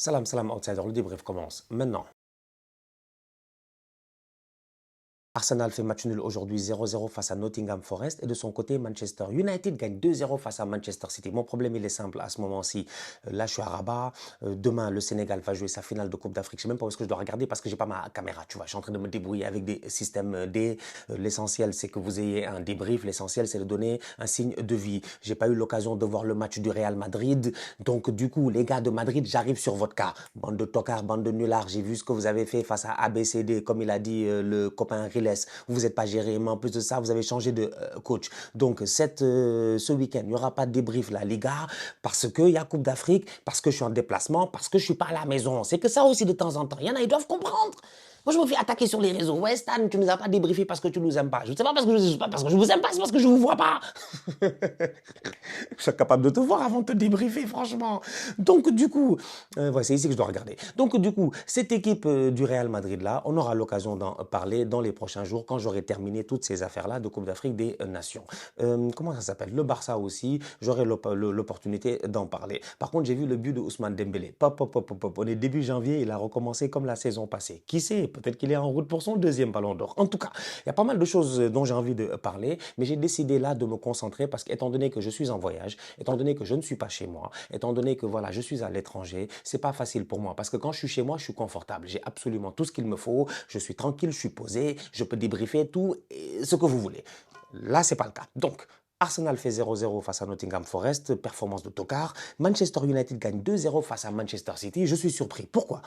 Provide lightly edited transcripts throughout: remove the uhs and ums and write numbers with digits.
Salam, salam, outsider. Le débrief commence maintenant. Arsenal fait match nul aujourd'hui 0-0 face à Nottingham Forest et de son côté, Manchester United gagne 2-0 face à Manchester City. Mon problème, il est simple à ce moment-ci. Là, je suis à Rabat. Demain, le Sénégal va jouer sa finale de Coupe d'Afrique. Je ne sais même pas où est-ce que je dois regarder parce que j'ai pas ma caméra. Tu vois, je suis en train de me débrouiller avec des systèmes D. L'essentiel, c'est que vous ayez un débrief. L'essentiel, c'est de donner un signe de vie. J'ai pas eu l'occasion de voir le match du Real Madrid. Donc, du coup, les gars de Madrid, j'arrive sur votre cas. Bande de tocards, bande de nullards. J'ai vu ce que vous avez fait face à ABCD, comme il a dit le copain Riles. Vous n'êtes pas géré, mais en plus de ça, vous avez changé de coach. Donc, ce week-end, il n'y aura pas de débrief la Liga parce qu'il y a Coupe d'Afrique, parce que je suis en déplacement, parce que je ne suis pas à la maison. C'est que ça aussi de temps en temps. Il y en a, ils doivent comprendre. Moi, je me fais attaquer sur les réseaux. Ouais, Stan, tu ne nous as pas débriefé parce que tu ne nous aimes pas. Je ne sais pas parce que je vous aime pas, c'est parce que je ne vous vois pas. Je suis capable de te voir avant de te débriefer, franchement. Donc, du coup, ouais, c'est ici que je dois regarder. Donc, du coup, cette équipe du Real Madrid-là, on aura l'occasion d'en parler dans les prochains jours quand j'aurai terminé toutes ces affaires-là de Coupe d'Afrique des Nations. Comment ça s'appelle? Le Barça aussi, j'aurai l'opportunité d'en parler. Par contre, j'ai vu le but de Ousmane Dembélé. Pop, pop, pop, pop, pop. On est début janvier, il a recommencé comme la saison passée. Qui sait? Peut-être qu'il est en route pour son deuxième ballon d'or. En tout cas, il y a pas mal de choses dont j'ai envie de parler, mais j'ai décidé là de me concentrer parce qu'étant donné que je suis en voyage, étant donné que je ne suis pas chez moi, étant donné que voilà, je suis à l'étranger, c'est pas facile pour moi parce que quand je suis chez moi, je suis confortable. J'ai absolument tout ce qu'il me faut. Je suis tranquille, je suis posé, je peux débriefer tout ce que vous voulez. Là, c'est pas le cas. Donc, Arsenal fait 0-0 face à Nottingham Forest, performance de tocard. Manchester United gagne 2-0 face à Manchester City. Je suis surpris. Pourquoi?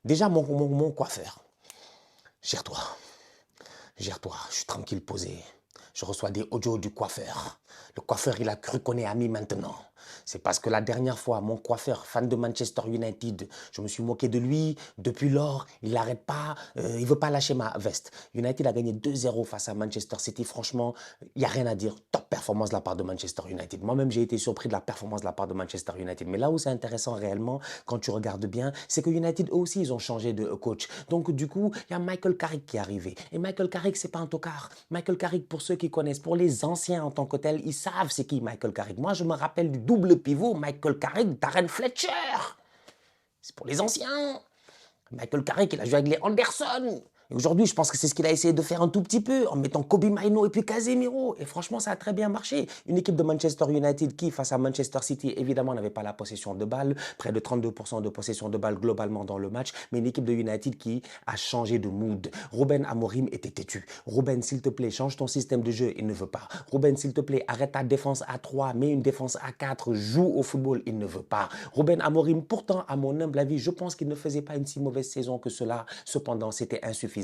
Déjà, mon coiffeur. Gère-toi. Gère-toi. Je suis tranquille, posé. Je reçois des audios du coiffeur. Le coiffeur, il a cru qu'on est amis maintenant. C'est parce que la dernière fois, mon coiffeur, fan de Manchester United, je me suis moqué de lui. Depuis lors, il n'arrête pas, il ne veut pas lâcher ma veste. United a gagné 2-0 face à Manchester City. Franchement, il n'y a rien à dire. Top performance de la part de Manchester United. Moi-même, j'ai été surpris de la performance de la part de Manchester United. Mais là où c'est intéressant réellement, quand tu regardes bien, c'est que United, eux aussi, ils ont changé de coach. Donc, du coup, il y a Michael Carrick qui est arrivé. Et Michael Carrick, c'est pas un tocard. Michael Carrick, pour ceux qui connaissent, pour les anciens en tant que tels, ils savent c'est qui Michael Carrick. Moi, je me rappelle du double pivot Michael Carrick, Darren Fletcher. C'est pour les anciens. Michael Carrick, il a joué avec les Anderson. Et aujourd'hui, je pense que c'est ce qu'il a essayé de faire un tout petit peu en mettant Kobe Maino et puis Casemiro. Et franchement, ça a très bien marché. Une équipe de Manchester United qui, face à Manchester City, évidemment, n'avait pas la possession de balle. Près de 32% de possession de balle globalement dans le match. Mais une équipe de United qui a changé de mood. Ruben Amorim était têtu. Ruben, s'il te plaît, change ton système de jeu. Il ne veut pas. Ruben, s'il te plaît, arrête ta défense à 3, mets une défense à 4, joue au football. Il ne veut pas. Ruben Amorim, pourtant, à mon humble avis, je pense qu'il ne faisait pas une si mauvaise saison que cela. Cependant, c'était insuffisant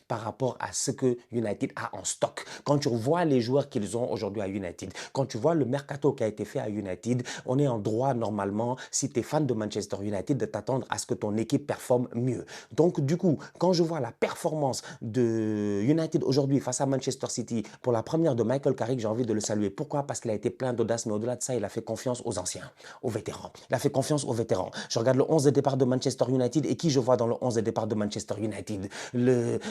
par rapport à ce que United a en stock. Quand tu vois les joueurs qu'ils ont aujourd'hui à United, quand tu vois le mercato qui a été fait à United, on est en droit normalement, si tu es fan de Manchester United, de t'attendre à ce que ton équipe performe mieux. Donc du coup, quand je vois la performance de United aujourd'hui face à Manchester City pour la première de Michael Carrick, j'ai envie de le saluer. Pourquoi? Parce qu'il a été plein d'audace, mais au-delà de ça, il a fait confiance aux anciens, aux vétérans. Il a fait confiance aux vétérans. Je regarde le 11 de départ de Manchester United et qui je vois dans le 11 de départ de Manchester United?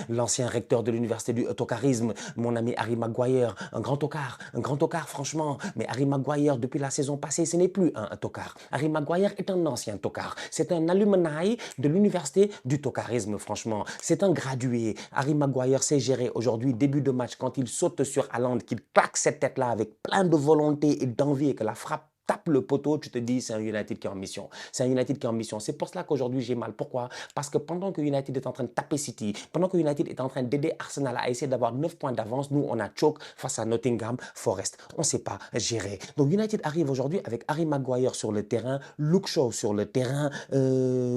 L'ancien recteur de l'université du tocarisme, mon ami Harry Maguire, un grand tocard franchement. Mais Harry Maguire, depuis la saison passée, ce n'est plus un tocard. Harry Maguire est un ancien tocard. C'est un alumni de l'université du tocarisme, franchement. C'est un gradué. Harry Maguire sait gérer aujourd'hui, début de match, quand il saute sur Haaland, qu'il claque cette tête-là avec plein de volonté et d'envie et que la frappe tape le poteau, tu te dis c'est un United qui est en mission. C'est un United qui est en mission. C'est pour cela qu'aujourd'hui j'ai mal. Pourquoi? Parce que pendant que United est en train de taper City, pendant que United est en train d'aider Arsenal à essayer d'avoir 9 points d'avance, nous on a choke face à Nottingham Forest. On ne sait pas gérer. Donc United arrive aujourd'hui avec Harry Maguire sur le terrain, Luke Shaw sur le terrain,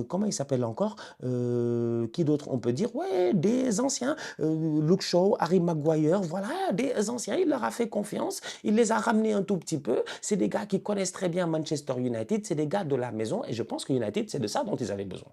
comment il s'appelle encore? Qui d'autre on peut dire? Ouais, des anciens. Luke Shaw, Harry Maguire, voilà, des anciens. Il leur a fait confiance. Il les a ramenés un tout petit peu. C'est des gars qui connaissent très bien Manchester United, c'est des gars de la maison et je pense que United, c'est de ça dont ils avaient besoin.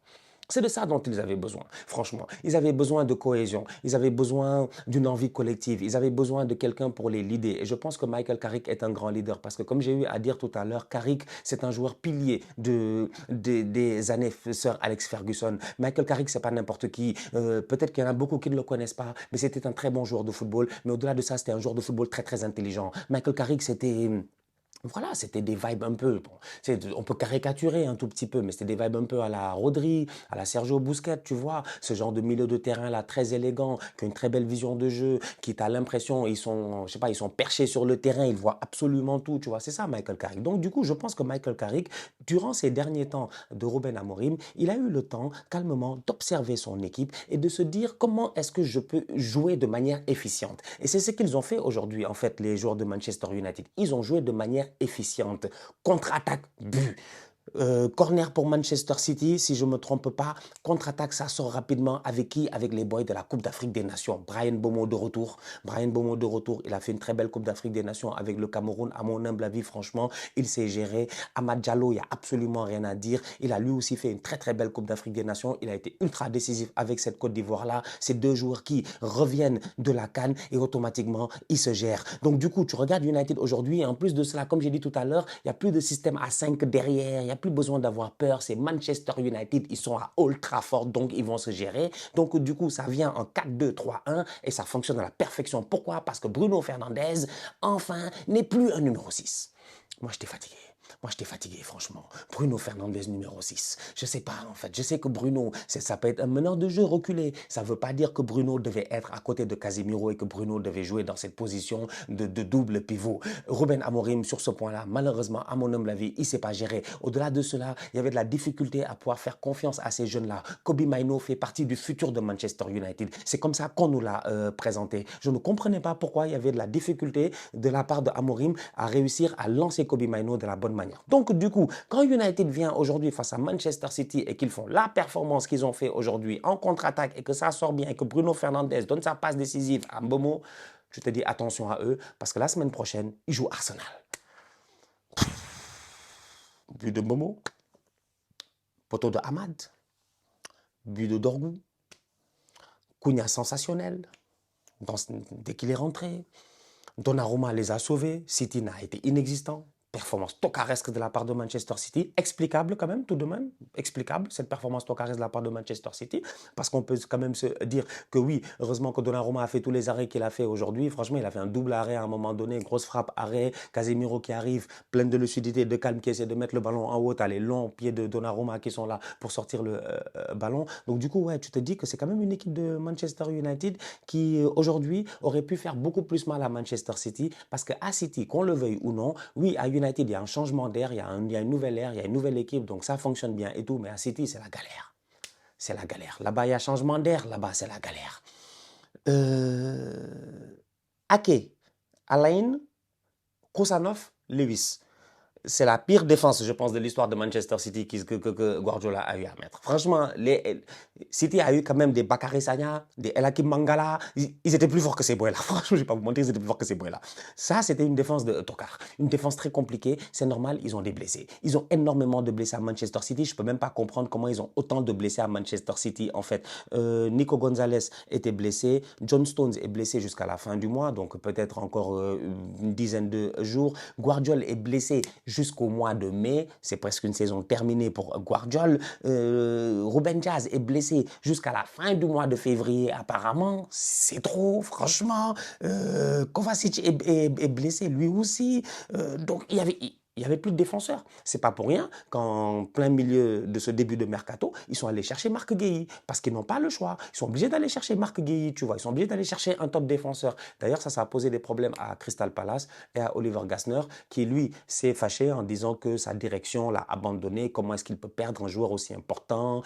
C'est de ça dont ils avaient besoin, franchement. Ils avaient besoin de cohésion, ils avaient besoin d'une envie collective, ils avaient besoin de quelqu'un pour les leader. Et je pense que Michael Carrick est un grand leader parce que comme j'ai eu à dire tout à l'heure, Carrick, c'est un joueur pilier des années Sir Alex Ferguson. Michael Carrick, c'est pas n'importe qui. Peut-être qu'il y en a beaucoup qui ne le connaissent pas, mais c'était un très bon joueur de football. Mais au-delà de ça, c'était un joueur de football très, très intelligent. Michael Carrick, c'était Voilà, c'était des vibes un peu, bon, on peut caricaturer un tout petit peu, mais c'était des vibes un peu à la Rodri, à la Sergio Busquets, tu vois, ce genre de milieu de terrain là, très élégant, qui a une très belle vision de jeu, qui t'a l'impression, ils sont, je sais pas, ils sont perchés sur le terrain, ils voient absolument tout, tu vois, c'est ça Michael Carrick. Donc du coup, je pense que Michael Carrick, durant ces derniers temps de Ruben Amorim, il a eu le temps, calmement, d'observer son équipe et de se dire comment est-ce que je peux jouer de manière efficiente. Et c'est ce qu'ils ont fait aujourd'hui, en fait, les joueurs de Manchester United. Ils ont joué de manière efficiente. Contre-attaque, but. Corner pour Manchester City, si je ne me trompe pas. Contre-attaque, ça sort rapidement. Avec qui? Avec les boys de la Coupe d'Afrique des Nations. Bryan Mbeumo de retour. Bryan Mbeumo de retour. Il a fait une très belle Coupe d'Afrique des Nations avec le Cameroun. À mon humble avis, franchement, il s'est géré. Amad Diallo, il n'y a absolument rien à dire. Il a lui aussi fait une très très belle Coupe d'Afrique des Nations. Il a été ultra décisif avec cette Côte d'Ivoire-là. Ces deux joueurs qui reviennent de la CAN et automatiquement, ils se gèrent. Donc du coup, tu regardes United aujourd'hui et en plus de cela, comme j'ai dit tout à l'heure, il n'y a plus de système à 5 derrière. Il n'y a plus besoin d'avoir peur. C'est Manchester United. Ils sont à Old Trafford, donc ils vont se gérer. Donc du coup, ça vient en 4-2-3-1 et ça fonctionne à la perfection. Pourquoi? Parce que Bruno Fernandes, enfin, n'est plus un numéro 6. Moi, j'étais fatigué. Moi, j'étais fatigué, franchement. Bruno Fernandes, numéro 6. Je sais pas, en fait. Je sais que Bruno, ça peut être un meneur de jeu reculé. Ça ne veut pas dire que Bruno devait être à côté de Casemiro et que Bruno devait jouer dans cette position de double pivot. Ruben Amorim, sur ce point-là, malheureusement, à mon humble avis, il ne s'est pas géré. Au-delà de cela, il y avait de la difficulté à pouvoir faire confiance à ces jeunes-là. Kobbie Mainoo fait partie du futur de Manchester United. C'est comme ça qu'on nous l'a présenté. Je ne comprenais pas pourquoi il y avait de la difficulté de la part de Amorim à réussir à lancer Kobbie Mainoo de la bonne manière. Donc, du coup, quand United vient aujourd'hui face à Manchester City et qu'ils font la performance qu'ils ont fait aujourd'hui en contre-attaque et que ça sort bien et que Bruno Fernandes donne sa passe décisive à Mbeumo, je te dis attention à eux parce que la semaine prochaine, ils jouent Arsenal. But de Mbeumo, poteau de Amad, but de Dorgu, Cunha sensationnel dès qu'il est rentré. Donnarumma les a sauvés, City n'a été inexistant. Performance tocaresque de la part de Manchester City, explicable quand même, tout de même, explicable cette performance tocaresque de la part de Manchester City, parce qu'on peut quand même se dire que oui, heureusement que Donnarumma a fait tous les arrêts qu'il a fait aujourd'hui. Franchement, il a fait un double arrêt à un moment donné, grosse frappe, arrêt, Casemiro qui arrive, plein de lucidité, de calme, qui essaie de mettre le ballon en haut, t'as les longs pieds de Donnarumma qui sont là pour sortir le ballon. Donc du coup, ouais, tu te dis que c'est quand même une équipe de Manchester United qui aujourd'hui aurait pu faire beaucoup plus mal à Manchester City, parce qu'à City, qu'on le veuille ou non, oui, à United, il y a un changement d'air, il y a une nouvelle ère, il y a une nouvelle équipe, donc ça fonctionne bien et tout, mais à City, c'est la galère. C'est la galère. Là-bas, il y a changement d'air, là-bas, c'est la galère. Ake, Alain, Kousanov, Lewis. C'est la pire défense, je pense, de l'histoire de Manchester City que Guardiola a eu à mettre. Franchement, City a eu quand même des Bakary Sagna, des El Hakim Mangala. Ils étaient plus forts que ces boys-là. Franchement, je ne vais pas vous mentir, ils étaient plus forts que ces boys-là. Ça, c'était une défense de tocard. Une défense très compliquée. C'est normal, ils ont des blessés. Ils ont énormément de blessés à Manchester City. Je ne peux même pas comprendre comment ils ont autant de blessés à Manchester City, en fait. Nico Gonzalez était blessé. John Stones est blessé jusqu'à la fin du mois, donc peut-être encore une dizaine de jours. Guardiola est blessé jusqu'au mois de mai. C'est presque une saison terminée pour Guardiola. Ruben Dias est blessé jusqu'à la fin du mois de février, apparemment. C'est trop, franchement. Kovacic est blessé lui aussi. Donc, il n'y avait plus de défenseurs. C'est pas pour rien qu'en plein milieu de ce début de mercato, ils sont allés chercher Marc Guéhi parce qu'ils n'ont pas le choix. Ils sont obligés d'aller chercher Marc Guéhi, tu vois. Ils sont obligés d'aller chercher un top défenseur. D'ailleurs, ça a posé des problèmes à Crystal Palace et à Oliver Glasner qui, lui, s'est fâché en disant que sa direction l'a abandonné. Comment est-ce qu'il peut perdre un joueur aussi important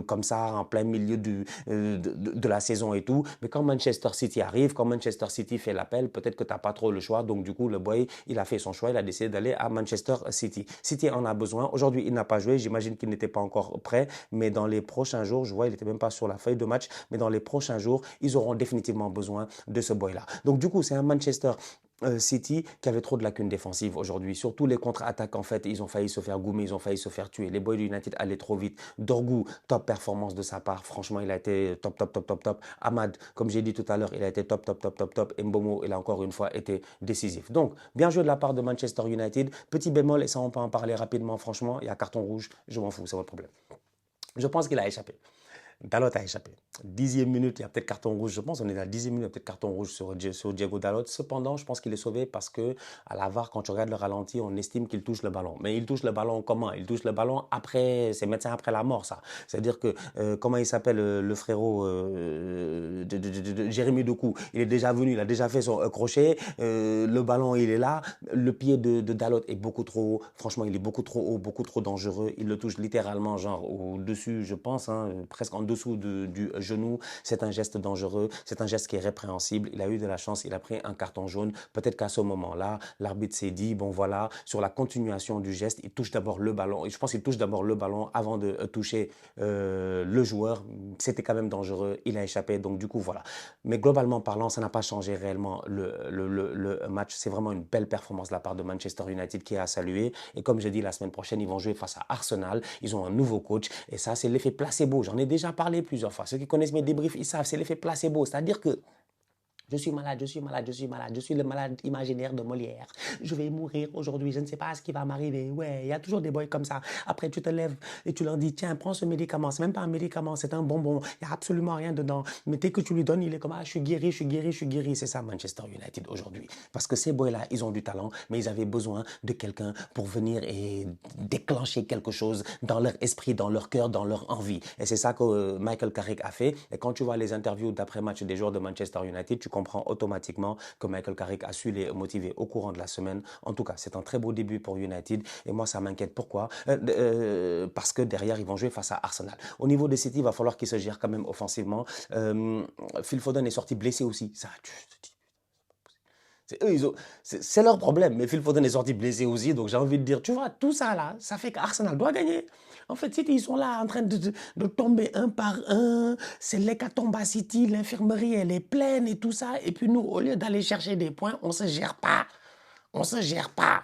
comme ça en plein milieu de la saison et tout. Mais quand Manchester City arrive, quand Manchester City fait l'appel, peut-être que tu n'as pas trop le choix. Donc, du coup, le boy, il a fait son choix. Il a décidé d'aller à Manchester City. City en a besoin. Aujourd'hui, il n'a pas joué. J'imagine qu'il n'était pas encore prêt. Mais dans les prochains jours, je vois, il n'était même pas sur la feuille de match. Mais dans les prochains jours, ils auront définitivement besoin de ce boy-là. Donc, du coup, c'est un Manchester City qui avait trop de lacunes défensives aujourd'hui. Surtout les contre-attaques, en fait, ils ont failli se faire goumer, ils ont failli se faire tuer. Les boys de United allaient trop vite. Dorgu, top performance de sa part. Franchement, il a été top, top, top, top, top. Amad, comme j'ai dit tout à l'heure, il a été top, top, top, top, top. Et Mbeumo, il a encore une fois été décisif. Donc, bien joué de la part de Manchester United. Petit bémol, et ça, on peut en parler rapidement, franchement, il y a carton rouge, je m'en fous, c'est votre problème. Je pense qu'il a échappé. Dalot a échappé. 10e minute, il y a peut-être carton rouge, je pense. On est à la 10e minute, il y a peut-être carton rouge sur Diego Dalot. Cependant, je pense qu'il est sauvé parce que à la VAR, quand tu regardes le ralenti, on estime qu'il touche le ballon. Mais il touche le ballon comment? Il touche le ballon après, c'est médecin après la mort, ça. C'est-à-dire que, comment il s'appelle le frérot Jérémy Doku? Il est déjà venu, il a déjà fait son crochet. Le ballon, il est là. Le pied de Dalot est beaucoup trop haut. Franchement, il est beaucoup trop haut, beaucoup trop dangereux. Il le touche littéralement, genre au-dessus, je pense, hein, presque en dessous du genou. C'est un geste dangereux, c'est un geste qui est répréhensible. Il a eu de la chance, il a pris un carton jaune. Peut-être qu'à ce moment-là, l'arbitre s'est dit, bon voilà, sur la continuation du geste, il touche d'abord le ballon. Et je pense qu'il touche d'abord le ballon avant de toucher le joueur. C'était quand même dangereux, il a échappé, donc du coup voilà. Mais globalement parlant, ça n'a pas changé réellement le match. C'est vraiment une belle performance de la part de Manchester United qui est à saluer. Et comme je dis, la semaine prochaine, ils vont jouer face à Arsenal. Ils ont un nouveau coach. Et ça, c'est l'effet placebo. J'en ai déjà parlé plusieurs fois. Ceux qui connaissent mes débriefs, ils savent, c'est l'effet placebo. C'est-à-dire que je suis malade, je suis malade, je suis malade, je suis le malade imaginaire de Molière. Je vais mourir aujourd'hui, je ne sais pas ce qui va m'arriver. Ouais, il y a toujours des boys comme ça. Après, tu te lèves et tu leur dis, tiens, prends ce médicament. C'est même pas un médicament, c'est un bonbon. Il n'y a absolument rien dedans. Mais dès que tu lui donnes, il est comme, ah, je suis guéri, je suis guéri, je suis guéri. C'est ça Manchester United aujourd'hui. Parce que ces boys-là, ils ont du talent, mais ils avaient besoin de quelqu'un pour venir et déclencher quelque chose dans leur esprit, dans leur cœur, dans leur envie. Et c'est ça que Michael Carrick a fait. Et quand tu vois les interviews d'après-match des joueurs de Manchester United, tu comprends automatiquement que Michael Carrick a su les motiver au courant de la semaine. En tout cas, c'est un très beau début pour United. Et moi, ça m'inquiète. Pourquoi? Parce que derrière, ils vont jouer face à Arsenal. Au niveau des City, il va falloir qu'ils se gèrent quand même offensivement. Phil Foden est sorti blessé aussi. Ça, tu te dis, c'est eux, c'est leur problème. Mais Phil Foden est sorti blessé aussi. Donc j'ai envie de dire, tu vois, tout ça là, ça fait qu'Arsenal doit gagner. En fait, City, ils sont là en train de tomber un par un. C'est l'hécatombe à City. L'infirmerie, elle est pleine et tout ça. Et puis nous, au lieu d'aller chercher des points, on se gère pas. On se gère pas.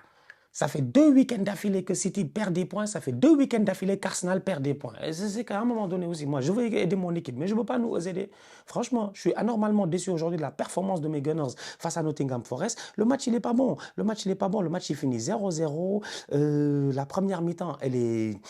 Ça fait 2 week-ends d'affilée que City perd des points. Ça fait 2 week-ends d'affilée qu'Arsenal perd des points. Et c'est qu'à un moment donné aussi, moi, je veux aider mon équipe, mais je ne veux pas nous aider. Franchement, je suis anormalement déçu aujourd'hui de la performance de mes Gunners face à Nottingham Forest. Le match, il n'est pas bon. Le match, il n'est pas bon. Le match, il finit 0-0. La première mi-temps, elle est...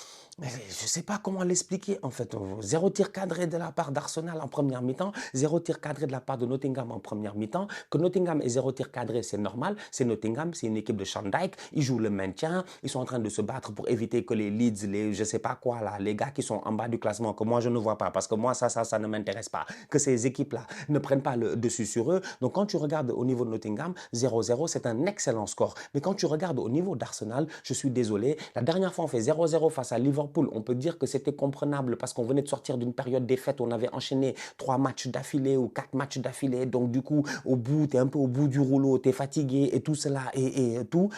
Je ne sais pas comment l'expliquer en fait. Zéro tir cadré de la part d'Arsenal en première mi-temps, zéro tir cadré de la part de Nottingham en première mi-temps. Que Nottingham ait zéro tir cadré, c'est normal. C'est Nottingham, c'est une équipe de Sean Dyche. Ils jouent le maintien. Ils sont en train de se battre pour éviter que les Leeds, les je ne sais pas quoi là, les gars qui sont en bas du classement, que moi je ne vois pas, parce que moi ça ne m'intéresse pas. Que ces équipes-là ne prennent pas le dessus sur eux. Donc quand tu regardes au niveau de Nottingham, 0-0, c'est un excellent score. Mais quand tu regardes au niveau d'Arsenal, je suis désolé. La dernière fois, on fait 0-0 face à Liverpool. On peut dire que c'était comprenable parce qu'on venait de sortir d'une période défaite. On avait enchaîné 3 matchs d'affilée ou 4 matchs d'affilée. Donc, du coup, au bout, tu es un peu au bout du rouleau, tu es fatigué et tout cela et tout.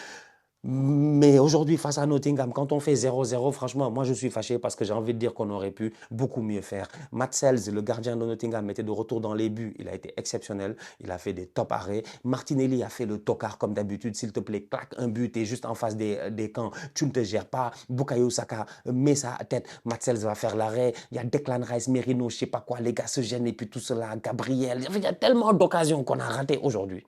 Mais aujourd'hui, face à Nottingham, quand on fait 0-0, franchement, moi je suis fâché parce que j'ai envie de dire qu'on aurait pu beaucoup mieux faire. Matt Sells, le gardien de Nottingham, était de retour dans les buts. Il a été exceptionnel. Il a fait des top arrêts. Martinelli a fait le tocard comme d'habitude. S'il te plaît, claque un but et juste en face des camps, tu ne te gères pas. Bukayo Saka met sa tête. Matt Sells va faire l'arrêt. Il y a Declan Rice, Merino, je ne sais pas quoi. Les gars se gênent et puis tout cela. Gabriel. Il y a tellement d'occasions qu'on a ratées aujourd'hui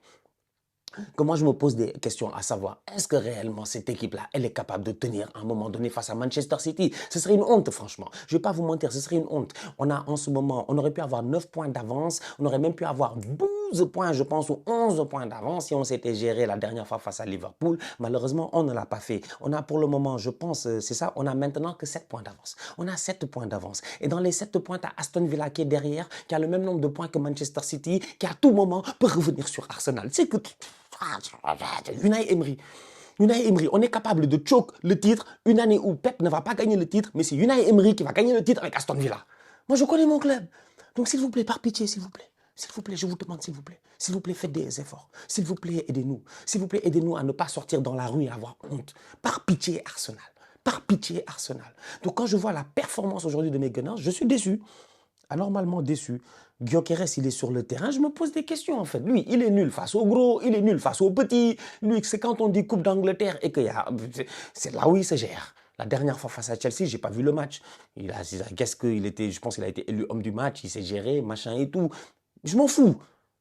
que moi je me pose des questions à savoir, est-ce que réellement cette équipe-là, elle est capable de tenir à un moment donné face à Manchester City? Ce serait une honte, franchement. Je ne vais pas vous mentir, ce serait une honte. On a en ce moment, on aurait pu avoir 9 points d'avance, on aurait même pu avoir 12 points, je pense, ou 11 points d'avance si on s'était géré la dernière fois face à Liverpool. Malheureusement, on ne l'a pas fait. On a pour le moment, je pense, c'est ça, on a maintenant que 7 points d'avance. On a 7 points d'avance. Et dans les 7 points, tu as Aston Villa qui est derrière, qui a le même nombre de points que Manchester City, qui à tout moment peut revenir sur Arsenal. C'est que... Unai Emery. Unai Emery, on est capable de choke le titre une année où Pep ne va pas gagner le titre, mais c'est Unai Emery qui va gagner le titre avec Aston Villa. Moi, je connais mon club. Donc, s'il vous plaît, par pitié, s'il vous plaît. S'il vous plaît, je vous demande, s'il vous plaît, faites des efforts. S'il vous plaît, aidez-nous. S'il vous plaît, aidez-nous à ne pas sortir dans la rue et avoir honte. Par pitié, Arsenal. Par pitié, Arsenal. Donc, quand je vois la performance aujourd'hui de mes Gunners, je suis déçu. Anormalement déçu. Gyökeres, il est sur le terrain. Je me pose des questions, en fait. Lui, il est nul face au gros, il est nul face au petit. Lui, c'est quand on dit Coupe d'Angleterre et c'est là où il se gère. La dernière fois face à Chelsea, j'ai pas vu le match. Qu'est-ce qu'il était, je pense qu'il a été élu homme du match, il s'est géré, machin et tout. Je m'en fous.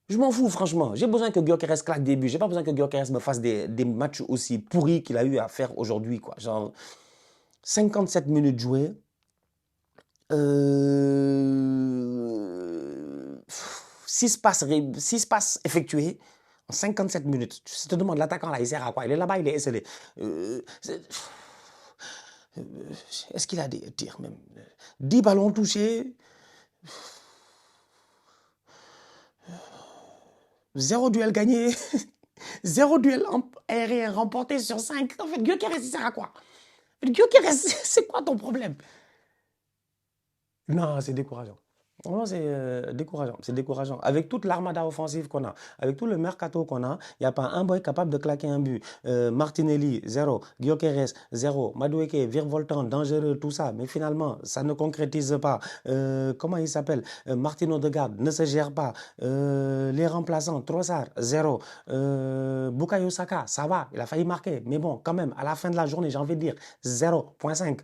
Je m'en fous, franchement. J'ai besoin que Gyökeres claque des buts. J'ai pas besoin que Gyökeres me fasse des matchs aussi pourris qu'il a eu à faire aujourd'hui, quoi. Genre, 57 minutes jouées. 6 passes effectuées en 57 minutes. Tu te demandes, l'attaquant là, il sert à quoi? Il est là-bas, il est esselé. Est-ce qu'il a des tirs même? 10 ballons touchés, 0 duel gagné, 0 duel aérien remporté sur 5. En fait, Gyökeres, il sert à quoi? Gyökeres, c'est quoi ton problème? Non, c'est décourageant. Non, c'est décourageant, c'est décourageant. Avec toute l'armada offensive qu'on a, avec tout le mercato qu'on a, il n'y a pas un boy capable de claquer un but. Martinelli, 0. Gyökeres, 0. Madueke, virevoltant, dangereux, tout ça. Mais finalement, ça ne concrétise pas. Comment il s'appelle? Martin Odegaard ne se gère pas. Les remplaçants, Trossard, 0. Bukayo Saka, ça va, il a failli marquer. Mais bon, quand même, à la fin de la journée, j'ai envie de dire 0,5.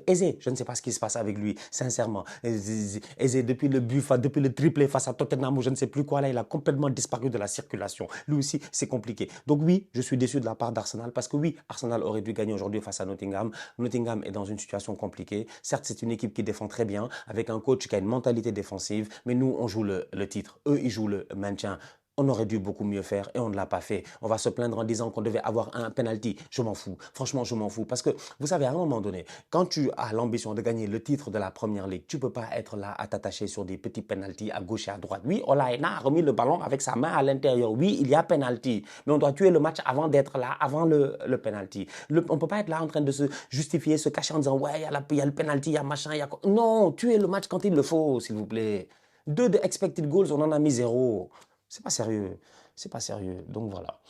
Eze, je ne sais pas ce qui se passe avec lui, sincèrement. Eze, depuis le triplé face à Tottenham, ou je ne sais plus quoi, là, il a complètement disparu de la circulation. Lui aussi, c'est compliqué. Donc oui, je suis déçu de la part d'Arsenal, parce que oui, Arsenal aurait dû gagner aujourd'hui face à Nottingham. Nottingham est dans une situation compliquée. Certes, c'est une équipe qui défend très bien, avec un coach qui a une mentalité défensive, mais nous, on joue le titre. Eux, ils jouent le maintien. On aurait dû beaucoup mieux faire et on ne l'a pas fait. On va se plaindre en disant qu'on devait avoir un penalty. Je m'en fous. Franchement, je m'en fous. Parce que, vous savez, à un moment donné, quand tu as l'ambition de gagner le titre de la Première Ligue, tu ne peux pas être là à t'attacher sur des petits penalties à gauche et à droite. Oui, Olaïna a remis le ballon avec sa main à l'intérieur. Oui, il y a penalty. Mais on doit tuer le match avant d'être là, avant le penalty. On ne peut pas être là en train de se justifier, se cacher en disant, ouais, il y a le penalty, il y a machin, il y a quoi. Non, tuez le match quand il le faut, s'il vous plaît. 2 de expected goals, on en a mis 0. C'est pas sérieux. C'est pas sérieux. Donc voilà.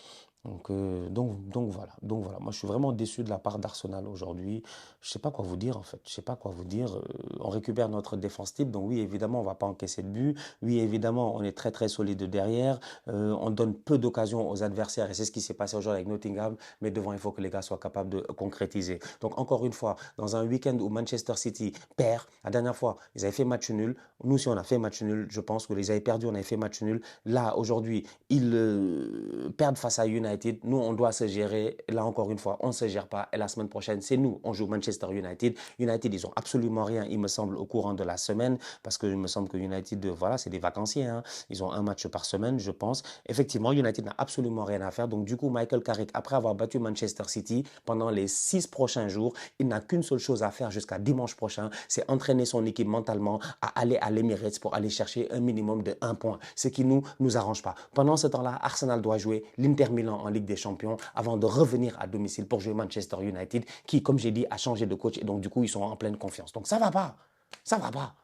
Donc voilà. Moi, je suis vraiment déçu de la part d'Arsenal aujourd'hui. Je sais pas quoi vous dire en fait. Je sais pas quoi vous dire. On récupère notre défense type. Donc oui, évidemment, on va pas encaisser de but. Oui, évidemment, on est très très solide derrière. On donne peu d'occasions aux adversaires et c'est ce qui s'est passé aujourd'hui avec Nottingham. Mais devant, il faut que les gars soient capables de concrétiser. Donc encore une fois, dans un week-end où Manchester City perd, la dernière fois, ils avaient fait match nul. Nous aussi, on a fait match nul. Je pense que les avaient perdus, on avait fait match nul. Là, aujourd'hui, ils perdent face à United. Nous, on doit se gérer. Là, encore une fois, on ne se gère pas. Et la semaine prochaine, c'est nous. On joue Manchester United. United, ils n'ont absolument rien, il me semble, au courant de la semaine. Parce qu'il me semble que United, voilà, c'est des vacanciers. Hein. Ils ont un match par semaine, je pense. Effectivement, United n'a absolument rien à faire. Donc, du coup, Michael Carrick, après avoir battu Manchester City pendant les 6 prochains jours, il n'a qu'une seule chose à faire jusqu'à dimanche prochain. C'est entraîner son équipe mentalement à aller à l'Emirates pour aller chercher un minimum de 1 point. Ce qui nous arrange pas. Pendant ce temps-là, Arsenal doit jouer l'Inter Milan en Ligue des Champions avant de revenir à domicile pour jouer Manchester United qui, comme j'ai dit, a changé de coach et donc du coup, ils sont en pleine confiance. Donc ça va pas. Ça va pas.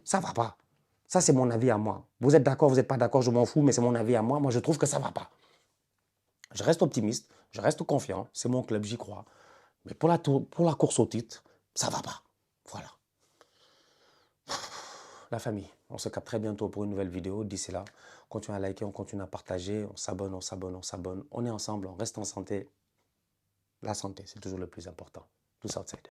Ça va pas. Ça, c'est mon avis à moi. Vous êtes d'accord, vous n'êtes pas d'accord, je m'en fous, mais c'est mon avis à moi. Moi, je trouve que ça va pas. Je reste optimiste, je reste confiant, c'est mon club, j'y crois. Mais pour la course au titre, ça va pas. Voilà. La famille, on se capte très bientôt pour une nouvelle vidéo. D'ici là, continuez à liker, on continue à partager, on s'abonne, on s'abonne, on s'abonne. On est ensemble, on reste en santé. La santé, c'est toujours le plus important. Tous outside.